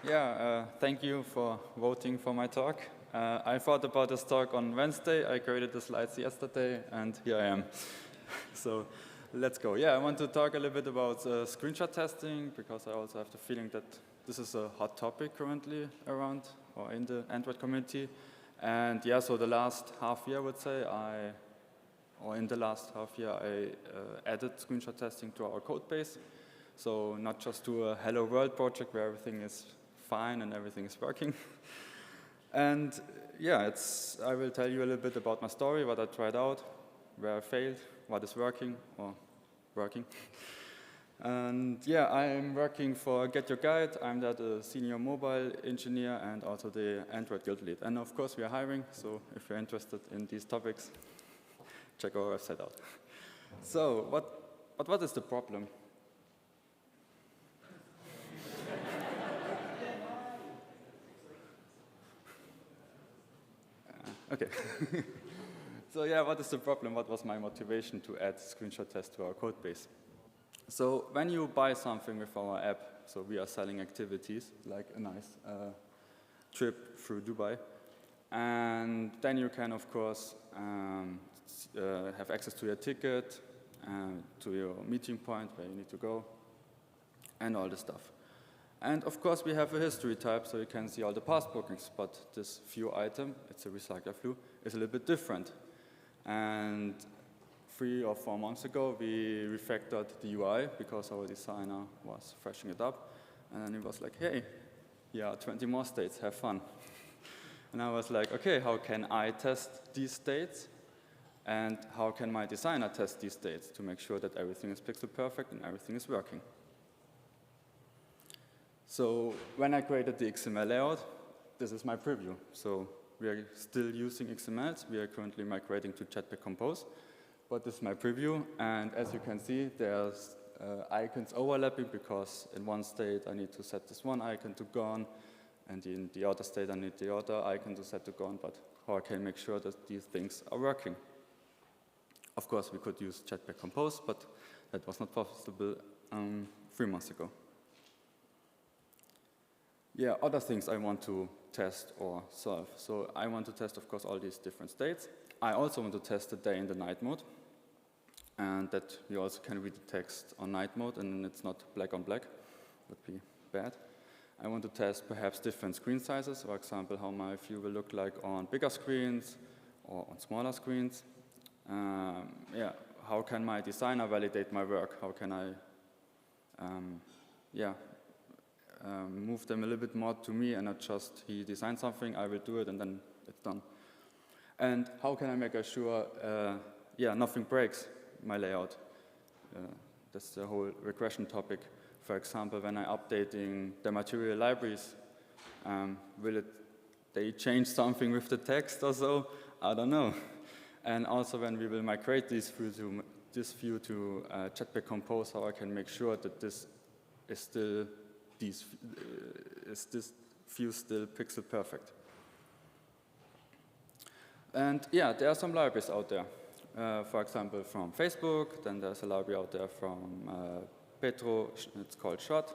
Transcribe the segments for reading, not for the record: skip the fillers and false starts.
Yeah, thank you for voting for my talk. I thought about this talk on Wednesday. I created the slides yesterday, and here I am. So let's go. Yeah, I want to talk a little bit about screenshot testing, because I also have the feeling that this is a hot topic currently around or in the Android community. And yeah, so the last half year, I would say, in the last half year, I added screenshot testing to our code base. So not just to a Hello World project where everything is fine and everything is working. And yeah, I will tell you a little bit about my story, what I tried out, where I failed, what is working or working. And yeah, I'm working for GetYourGuide. I'm the senior mobile engineer and also the Android guild lead. And of course, we are hiring, so if you're interested in these topics, check our website out. So, what is the problem? Okay. So yeah, what is the problem? What was my motivation to add screenshot test to our code base? So when you buy something with our app, so we are selling activities, like a nice trip through Dubai, and then you can, of course, have access to your ticket, to your meeting point where you need to go, and all this stuff. And of course, we have a history type, so you can see all the past bookings, but this view item, it's a recycler view, is a little bit different. And 3 or 4 months ago, we refactored the UI because our designer was freshening it up. And then he was like, hey, yeah, 20 more states, have fun. And I was like, okay, how can I test these states? And how can my designer test these states to make sure that everything is pixel perfect and everything is working? So when I created the XML layout, this is my preview. So we are still using XMLs. We are currently migrating to Jetpack Compose. But this is my preview. And as you can see, there's icons overlapping, because in one state I need to set this one icon to gone, and in the other state I need the other icon to set to gone. But how I can make sure that these things are working? Of course, we could use Jetpack Compose, but that was not possible 3 months ago. Yeah, other things I want to test or solve. So I want to test, of course, all these different states. I also want to test the day and the night mode, and that you also can read the text on night mode, and it's not black on black. Would be bad. I want to test perhaps different screen sizes, for example, how my view will look like on bigger screens or on smaller screens. Yeah, how can my designer validate my work? How can I move them a little bit more to me, and not just he designed something, I will do it, and then it's done. And how can I make sure, nothing breaks my layout? That's the whole regression topic. For example, when I'm updating the material libraries, will they change something with the text or so? I don't know. And also when we will migrate this view to Jetpack Compose, how I can make sure that this is still is this view still pixel perfect. And yeah, there are some libraries out there. For example, from Facebook, then there's a library out there from Petro, it's called Shot.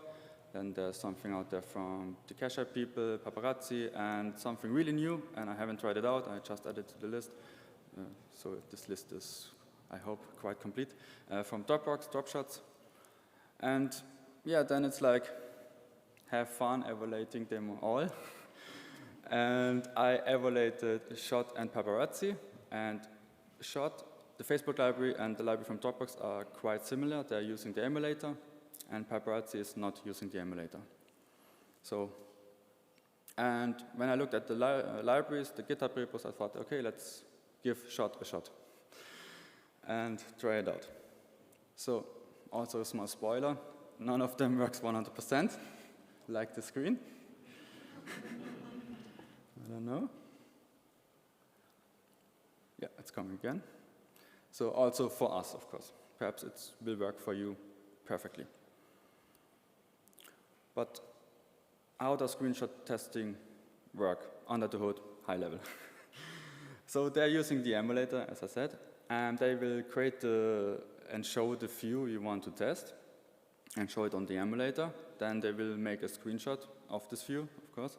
Then there's something out there from the Casher people, Paparazzi, and something really new, and I haven't tried it out, I just added it to the list. So this list is, I hope, quite complete. From Dropbox, Dropshots. And yeah, then it's like, have fun evaluating them all. And I evaluated Shot and Paparazzi. And Shot, the Facebook library, and the library from Dropbox are quite similar. They're using the emulator, and Paparazzi is not using the emulator. So, and when I looked at the libraries, the GitHub repos, I thought, okay, let's give Shot a shot and try it out. So, also a small spoiler, none of them works 100%. Like the screen. I don't know. Yeah, it's coming again. So also for us, of course. Perhaps it will work for you perfectly. But how does screenshot testing work under the hood, high level? So they're using the emulator, as I said, and they will create and show the view you want to test. and show it on the emulator. Then they will make a screenshot of this view, of course.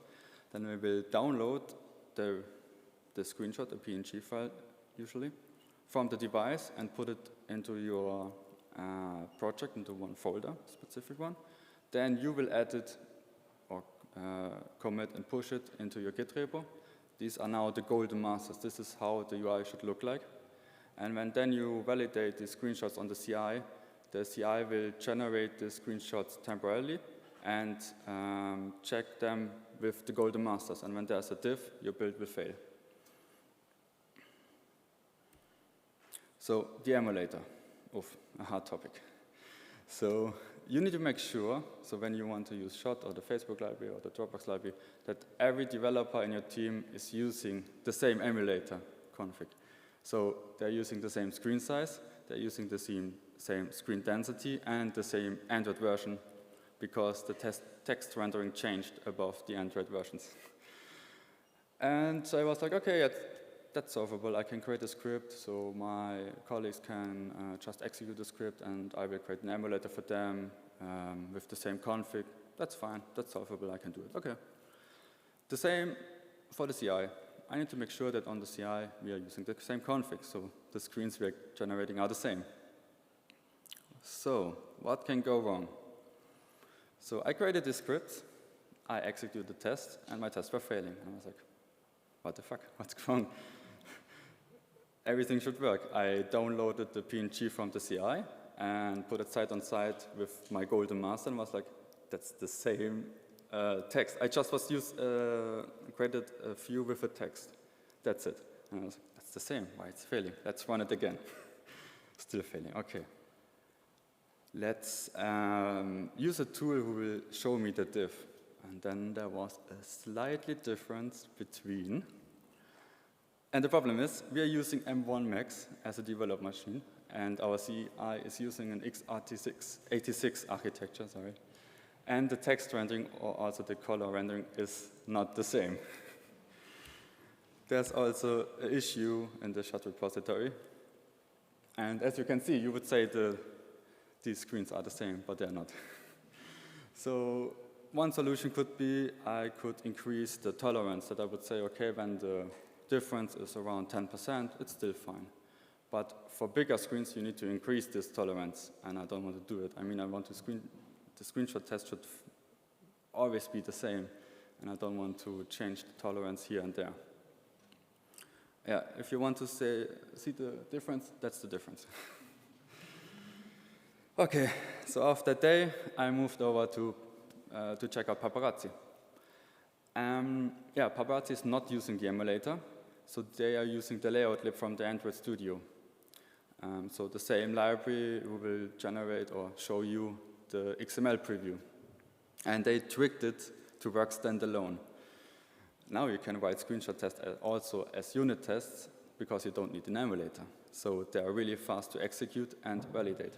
Then we will download the screenshot, a PNG file usually, from the device and put it into your project, into one folder, specific one. Then you will add it or commit and push it into your Git repo. These are now the golden masters. This is how the UI should look like. And when then you validate the screenshots on the CI will generate the screenshots temporarily and check them with the golden masters. And when there's a diff, your build will fail. So the emulator, a hard topic. So you need to make sure, so when you want to use Shot or the Facebook library or the Dropbox library, that every developer in your team is using the same emulator config. So they're using the same screen size, they're using the same screen density, and the same Android version, because the text rendering changed above the Android versions. And so I was like, okay, that's solvable. I can create a script, so my colleagues can just execute the script, and I will create an emulator for them with the same config. That's fine. That's solvable. I can do it. OK. The same for the CI. I need to make sure that on the CI we are using the same config, so the screens we are generating are the same. So what can go wrong? So I created this script. I executed the test, and my tests were failing. And I was like, what the fuck? What's wrong? Everything should work. I downloaded the PNG from the CI and put it side on side with my golden master and was like, that's the same text. I just created a view with a text. That's it. And I was like, that's the same. Why it's failing? Let's run it again. Still failing. OK. Let's use a tool who will show me the diff. And then there was a slightly difference between. And the problem is, we are using M1 Max as a develop machine, and our CI is using an x86 architecture, sorry. And the text rendering, or also the color rendering, is not the same. There's also an issue in the shot repository. And as you can see, you would say these screens are the same, but they're not. So one solution could be I could increase the tolerance, that I would say, OK, when the difference is around 10%, it's still fine. But for bigger screens, you need to increase this tolerance, and I don't want to do it. I mean, I want the screenshot test should always be the same, and I don't want to change the tolerance here and there. Yeah, if you want to see the difference, that's the difference. OK, so after that day, I moved over to check out Paparazzi. Yeah, Paparazzi is not using the emulator, so they are using the layout lib from the Android Studio. So the same library will generate or show you the XML preview. And they tricked it to work standalone. Now you can write screenshot tests also as unit tests because you don't need an emulator. So they are really fast to execute and validate.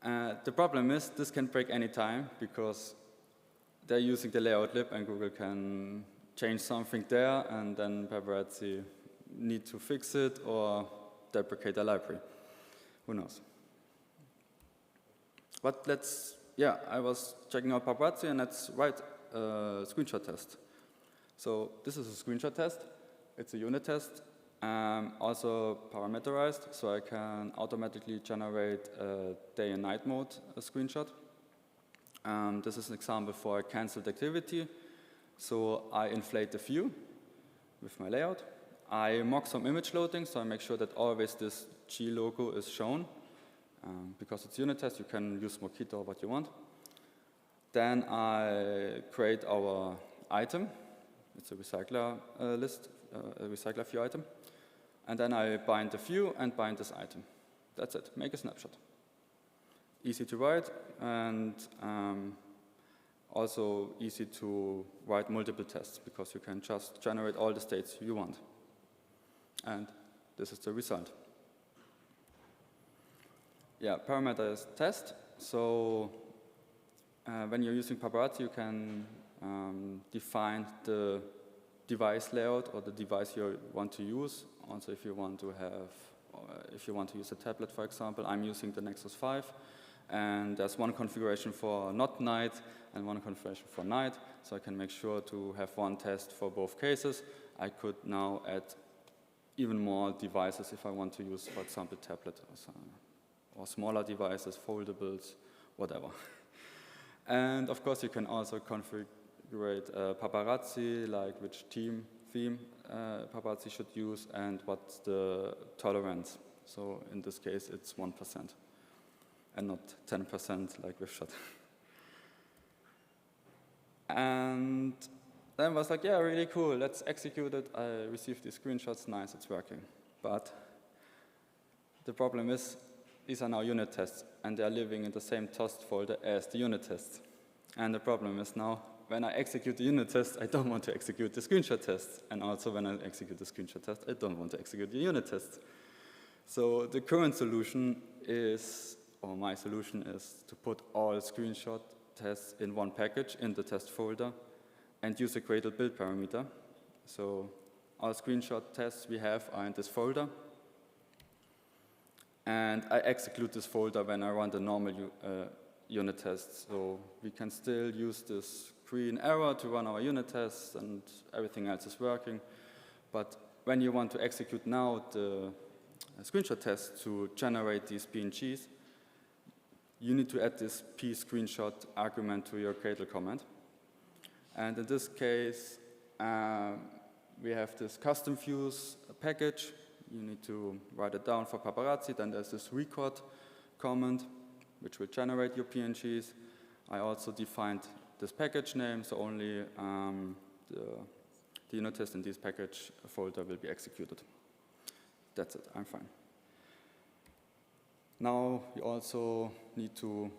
The problem is this can break any time because they're using the layout lib and Google can change something there and then Paparazzi need to fix it or deprecate the library. Who knows? But I was checking out Paparazzi and let's write a screenshot test. So this is a screenshot test. It's a unit test, also parameterized, so I can automatically generate a day and night mode screenshot. This is an example for a canceled activity. So I inflate the view with my layout. I mock some image loading, so I make sure that always this G logo is shown. Because it's unit test, you can use Mockito or what you want. Then I create our item. It's a recycler list, a recycler view item. And then I bind the view and bind this item. That's it. Make a snapshot. Easy to write and also easy to write multiple tests because you can just generate all the states you want. And this is the result. Yeah, parameters test. So when you're using Paparazzi, you can define the device layout or the device you want to use. Also, if you want to use a tablet, for example, I'm using the Nexus 5. And there's one configuration for not night and one configuration for night, so I can make sure to have one test for both cases. I could now add even more devices if I want to use, for example, tablet or smaller devices, foldables, whatever. And of course, you can also configure paparazzi, like which theme paparazzi should use and what's the tolerance. So in this case, it's 1% and not 10% like with shot. And then I was like, yeah, really cool, let's execute it. I received these screenshots, nice, it's working. But the problem is, these are now unit tests, and they're living in the same test folder as the unit tests. And the problem is now, when I execute the unit test, I don't want to execute the screenshot test. And also when I execute the screenshot test, I don't want to execute the unit test. So the current solution is, or my solution is, to put all screenshot tests in one package in the test folder and use a Gradle build parameter. So all screenshot tests we have are in this folder. And I execute this folder when I run the normal unit tests. So we can still use this green arrow to run our unit tests and everything else is working. But when you want to execute now the screenshot test to generate these PNGs, you need to add this p-screenshot argument to your Gradle command. And in this case, we have this custom views package. You need to write it down for paparazzi. Then there's this record command, which will generate your PNGs. I also defined this package name, so only the unit test in this package folder will be executed. That's it, I'm fine. Now you also need to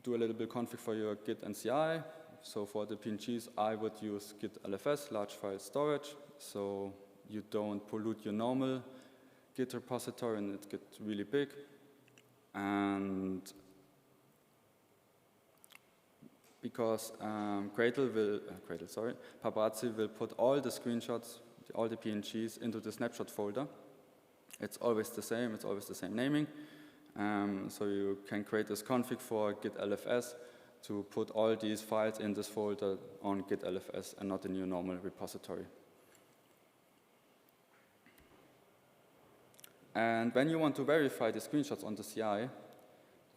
do a little bit of config for your Git and CI. So for the PNGs, I would use Git LFS, large file storage, so you don't pollute your normal Git repository and it gets really big. And because paparazzi will put all the screenshots, all the PNGs into the snapshot folder. It's always the same naming. So you can create this config for Git LFS to put all these files in this folder on Git LFS and not in your normal repository. And when you want to verify the screenshots on the CI,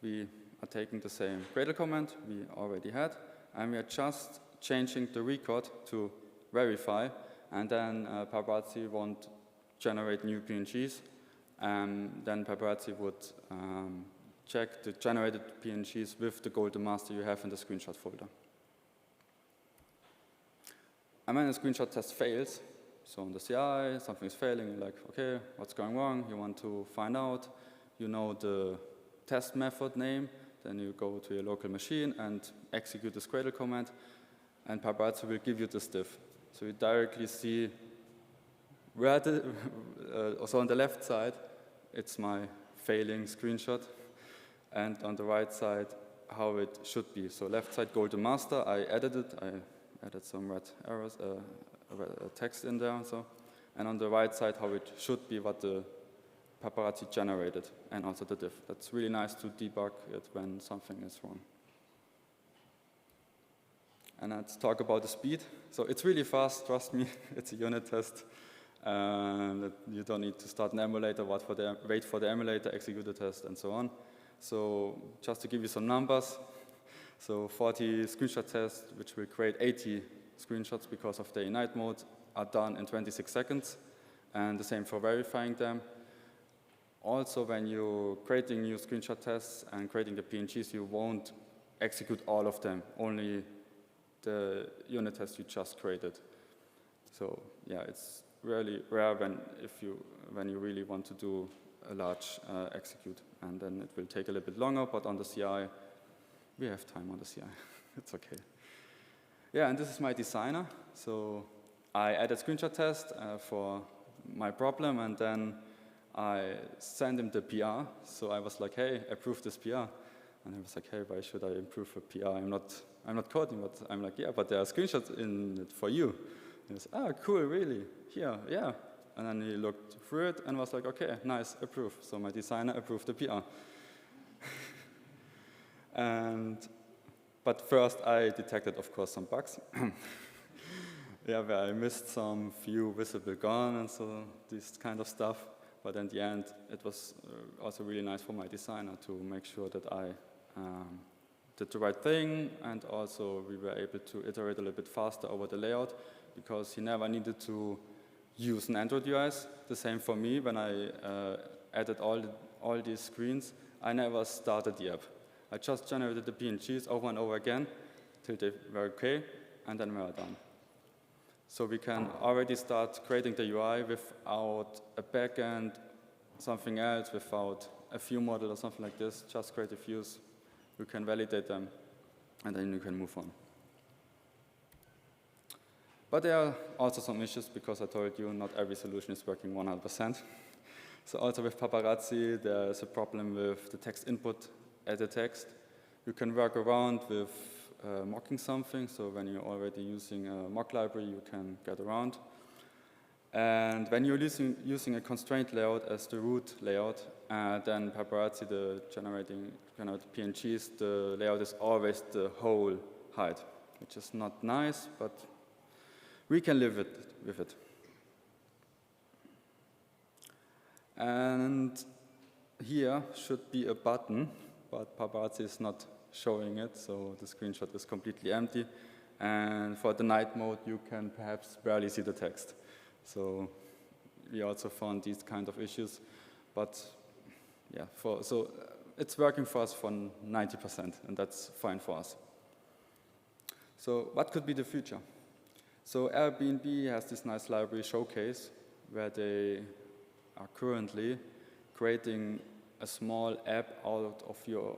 we are taking the same Gradle command we already had, and we are just changing the record to verify, and then paparazzi won't generate new PNGs. Then paparazzi would check the generated PNGs with the golden master you have in the screenshot folder. And when a screenshot test fails, so on the CI, something is failing, you're like, okay, what's going wrong? You want to find out. You know the test method name, then you go to your local machine and execute this Gradle command, and paparazzi will give you this diff. So you directly see where so on the left side, it's my failing screenshot, and on the right side, how it should be. So left side, golden master, I added it. I added some red arrows, text in there. And on the right side, how it should be, what the paparazzi generated, and also the diff. That's really nice to debug it when something is wrong. And let's talk about the speed. So it's really fast, trust me, it's a unit test. You don't need to start an emulator, wait for the emulator, execute the test, and so on. So just to give you some numbers, so 40 screenshot tests, which will create 80 screenshots because of day and night mode, are done in 26 seconds, and the same for verifying them. Also, when you're creating new screenshot tests and creating the PNGs, you won't execute all of them, only the unit test you just created. So yeah, it's really rare when you really want to do a large execute, and then it will take a little bit longer, but on the CI, we have time on the CI. It's okay. Yeah, and this is my designer. So I added screenshot test for my problem, and then I sent him the PR. So I was like, hey, approve this PR. And he was like, hey, why should I improve a PR? I'm not coding, but I'm like, yeah, but there are screenshots in it for you. And he was, oh, cool, really? Here, yeah. And then he looked through it and was like, okay, nice, approve. So my designer approved the PR. But first I detected, of course, some bugs. Yeah, where I missed some few visible gone and so this kind of stuff. But in the end, it was also really nice for my designer to make sure that I did the right thing, and also we were able to iterate a little bit faster over the layout because he never needed to use an Android UIs. The same for me, when I added all these screens, I never started the app. I just generated the PNGs over and over again till they were okay, and then we were done. So we can already start creating the UI without a backend, something else, without a view model or something like this. Just create the views, you can validate them, and then you can move on. But there are also some issues, because I told you not every solution is working 100%. So also with Paparazzi, there's a problem with the text input as a text. You can work around with mocking something, so when you're already using a mock library, you can get around. And when you're using a constraint layout as the root layout, then Paparazzi, the generated PNGs, the layout is always the whole height, which is not nice, but we can live with it. And here should be a button, but Paparazzi is not showing it, so the screenshot is completely empty. And for the night mode, you can perhaps barely see the text. So we also found these kind of issues, but yeah, so it's working for us for 90%, and that's fine for us. So what could be the future? So Airbnb has this nice library Showcase, where they are currently creating a small app out of your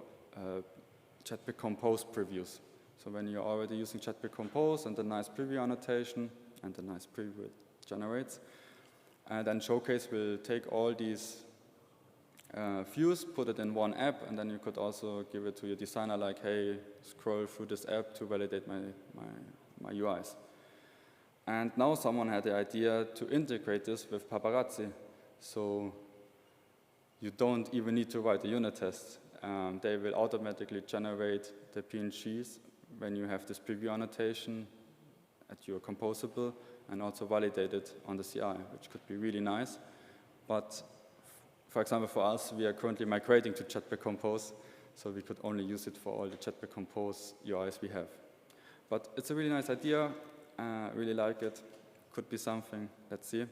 Jetpack Compose previews. So when you're already using Jetpack Compose and the nice preview annotation and the nice preview it generates, and then Showcase will take all these views, put it in one app, and then you could also give it to your designer like, hey, scroll through this app to validate my UIs. And now someone had the idea to integrate this with Paparazzi. So you don't even need to write a unit test. They will automatically generate the PNGs when you have this preview annotation at your composable, and also validate it on the CI, which could be really nice. But for example, for us, we are currently migrating to Jetpack Compose, so we could only use it for all the Jetpack Compose UIs we have. But it's a really nice idea. I really like it. Could be something. Let's see.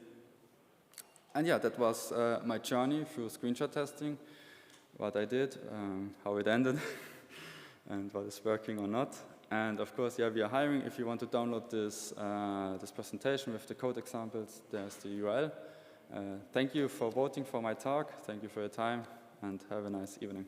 And yeah, that was my journey through screenshot testing, what I did, how it ended, and what is working or not. And of course, yeah, we are hiring. If you want to download this, this presentation with the code examples, there's the URL. Thank you for voting for my talk. Thank you for your time, and have a nice evening.